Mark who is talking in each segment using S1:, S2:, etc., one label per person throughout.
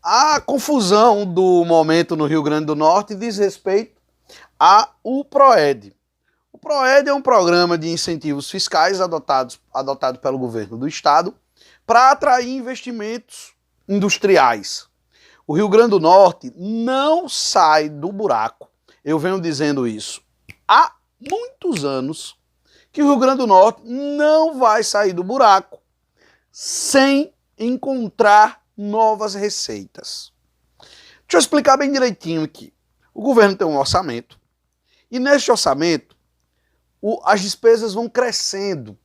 S1: A confusão do momento no Rio Grande do Norte diz respeito ao PROED. O PROED é um programa de incentivos fiscais adotado pelo governo do estado para atrair investimentos industriais. O Rio Grande do Norte não sai do buraco. Eu venho dizendo isso há muitos anos, que o Rio Grande do Norte não vai sair do buraco sem encontrar novas receitas. Deixa eu explicar bem direitinho aqui. O governo tem um orçamento e neste orçamento as despesas vão crescendo.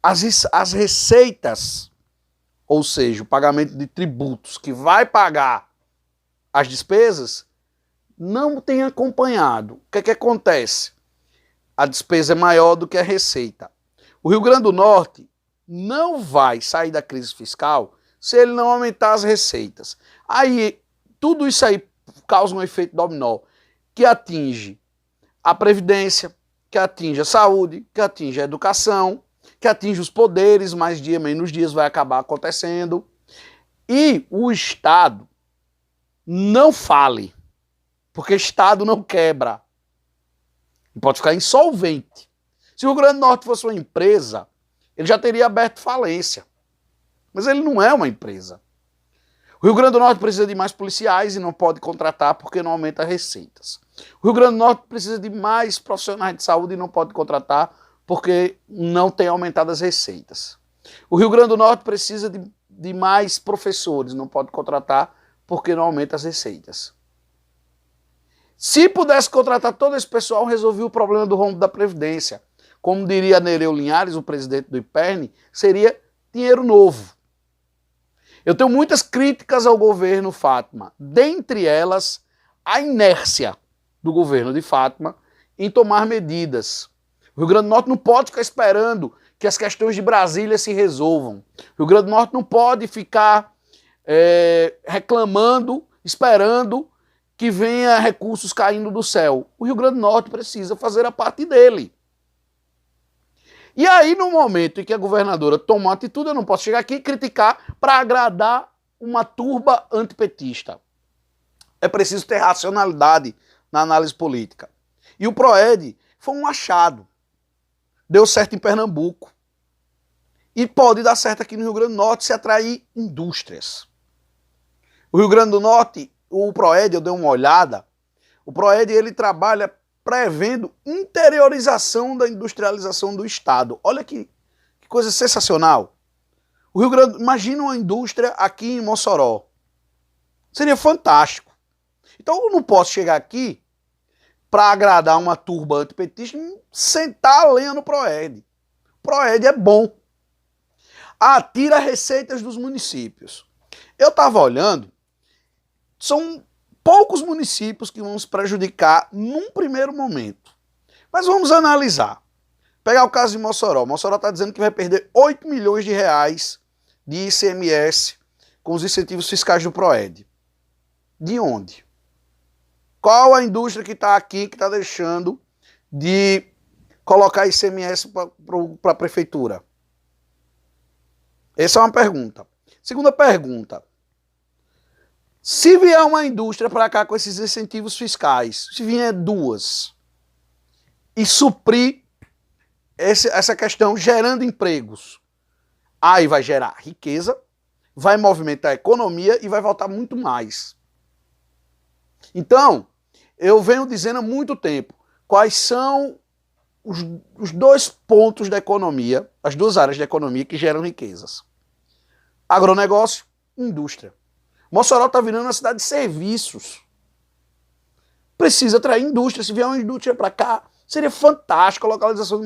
S1: As receitas, ou seja, o pagamento de tributos que vai pagar as despesas, não tem acompanhado. O que é que acontece? A despesa é maior do que a receita. O Rio Grande do Norte não vai sair da crise fiscal se ele não aumentar as receitas. Aí, tudo isso aí causa um efeito dominó que atinge a Previdência, que atinge a saúde, que atinge a educação, que atinge os poderes, mais dia menos dias vai acabar acontecendo. E o Estado não fale, porque o Estado não quebra. Pode ficar insolvente. Se o Rio Grande do Norte fosse uma empresa, ele já teria aberto falência. Mas ele não é uma empresa. O Rio Grande do Norte precisa de mais policiais e não pode contratar porque não aumenta as receitas. O Rio Grande do Norte precisa de mais profissionais de saúde e não pode contratar porque não tem aumentado as receitas. O Rio Grande do Norte precisa de mais professores, não pode contratar porque não aumenta as receitas. Se pudesse contratar todo esse pessoal, resolvia o problema do rombo da Previdência. Como diria Nereu Linhares, o presidente do IPERN, seria dinheiro novo. Eu tenho muitas críticas ao governo Fátima, dentre elas a inércia do governo de Fátima em tomar medidas. O Rio Grande do Norte não pode ficar esperando que as questões de Brasília se resolvam. O Rio Grande do Norte não pode ficar reclamando, esperando que venha recursos caindo do céu. O Rio Grande do Norte precisa fazer a parte dele. E aí, no momento em que a governadora toma uma atitude, eu não posso chegar aqui e criticar para agradar uma turba antipetista. É preciso ter racionalidade na análise política. E o PROED foi um achado. Deu certo em Pernambuco. E pode dar certo aqui no Rio Grande do Norte se atrair indústrias. O Rio Grande do Norte, o PROED, eu dei uma olhada, o PROED ele trabalha prevendo interiorização da industrialização do Estado. Olha que coisa sensacional. O Rio Grande, imagina uma indústria aqui em Mossoró. Seria fantástico. Então eu não posso chegar aqui para agradar uma turba antipetista e sentar a lenha no PROED. O PROED é bom. Tira receitas dos municípios. Eu estava olhando, são poucos municípios que vão se prejudicar num primeiro momento. Mas vamos analisar. Pegar o caso de Mossoró. Mossoró está dizendo que vai perder 8 milhões de reais de ICMS com os incentivos fiscais do PROED. De onde? Qual a indústria que está aqui que está deixando de colocar ICMS para a prefeitura? Essa é uma pergunta. Segunda pergunta. Se vier uma indústria para cá com esses incentivos fiscais, se vier duas, e suprir essa questão gerando empregos, aí vai gerar riqueza, vai movimentar a economia e vai voltar muito mais. Então, eu venho dizendo há muito tempo quais são os dois pontos da economia, as duas áreas da economia que geram riquezas. Agronegócio, indústria. Mossoró está virando uma cidade de serviços. Precisa atrair indústria. Se vier uma indústria para cá, seria fantástico. A localização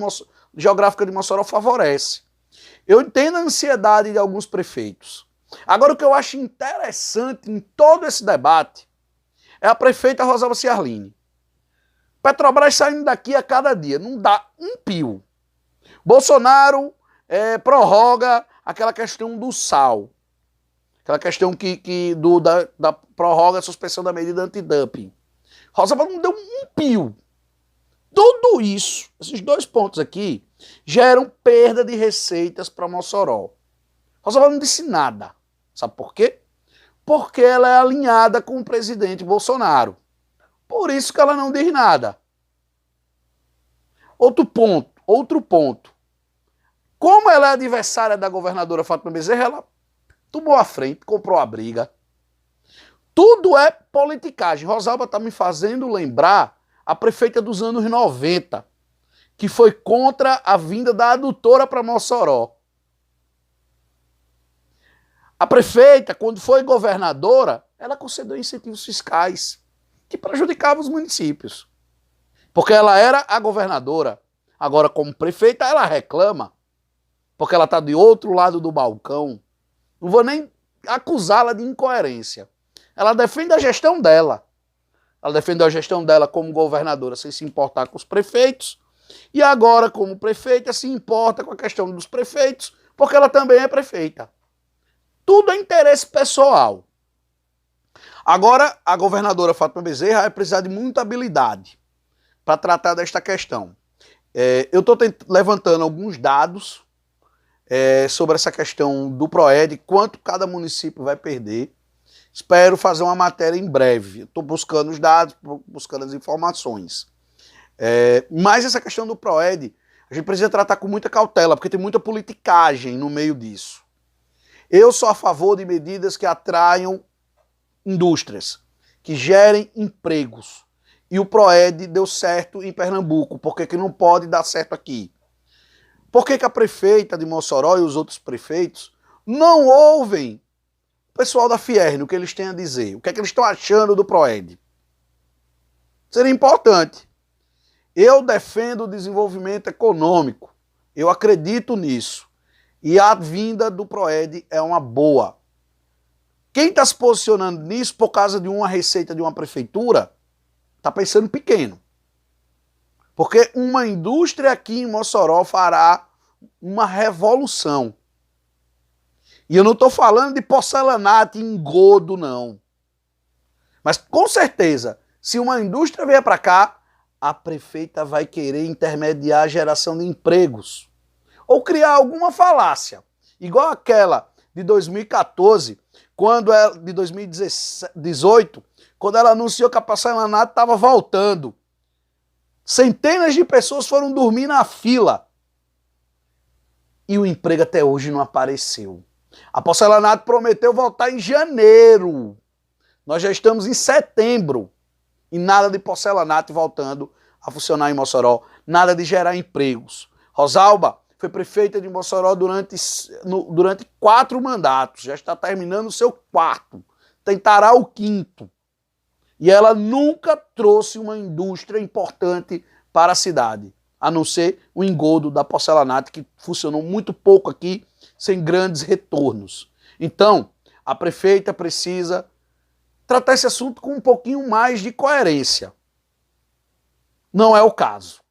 S1: geográfica de Mossoró favorece. Eu entendo a ansiedade de alguns prefeitos. Agora, o que eu acho interessante em todo esse debate é a prefeita Rosalba Ciarline. Petrobras saindo daqui a cada dia. Não dá um pio. Bolsonaro prorroga aquela questão do sal. Aquela questão da prorroga, a suspensão da medida antidumping. Rosalba não deu um pio. Tudo isso, esses dois pontos aqui, geram perda de receitas para Mossoró. Rosalba não disse nada. Sabe por quê? porque ela é alinhada com o presidente Bolsonaro. Por isso que ela não diz nada. Outro ponto. Como ela é adversária da governadora Fátima Bezerra, ela tomou a frente, comprou a briga. Tudo é politicagem. Rosalba está me fazendo lembrar a prefeita dos anos 90, que foi contra a vinda da adutora para Mossoró. A prefeita, quando foi governadora, ela concedeu incentivos fiscais que prejudicavam os municípios. Porque ela era a governadora. Agora, como prefeita, ela reclama. Porque ela está de outro lado do balcão. Não vou nem acusá-la de incoerência. Ela defende a gestão dela. Ela defendeu a gestão dela como governadora sem se importar com os prefeitos. E agora, como prefeita, se importa com a questão dos prefeitos, porque ela também é prefeita. Tudo é interesse pessoal. Agora, a governadora Fátima Bezerra vai precisar de muita habilidade para tratar desta questão. Eu estou levantando alguns dados sobre essa questão do PROED, quanto cada município vai perder. Espero fazer uma matéria em breve. Estou buscando os dados, buscando as informações. Mas essa questão do PROED, a gente precisa tratar com muita cautela, porque tem muita politicagem no meio disso. Eu sou a favor de medidas que atraiam indústrias, que gerem empregos. E o PROED deu certo em Pernambuco, por que não pode dar certo aqui? Por que a prefeita de Mossoró e os outros prefeitos não ouvem o pessoal da Fierne, o que eles têm a dizer? O que é que eles estão achando do PROED? Seria importante. Eu defendo o desenvolvimento econômico. Eu acredito nisso. E a vinda do PROED é uma boa. Quem está se posicionando nisso por causa de uma receita de uma prefeitura, está pensando pequeno. Porque uma indústria aqui em Mossoró fará uma revolução. E eu não estou falando de porcelanato e engodo, não. Mas com certeza, se uma indústria vier para cá, a prefeita vai querer intermediar a geração de empregos. Ou criar alguma falácia. Igual aquela de 2014, de 2018, quando ela anunciou que a porcelanato estava voltando. Centenas de pessoas foram dormir na fila. E o emprego até hoje não apareceu. A porcelanato prometeu voltar em janeiro. Nós já estamos em setembro. E nada de porcelanato voltando a funcionar em Mossoró. Nada de gerar empregos. Rosalba foi prefeita de Mossoró durante 4 mandatos. Já está terminando o seu 4º. Tentará o 5º. E ela nunca trouxe uma indústria importante para a cidade, a não ser o engodo da porcelanato, que funcionou muito pouco aqui, sem grandes retornos. Então, a prefeita precisa tratar esse assunto com um pouquinho mais de coerência. Não é o caso.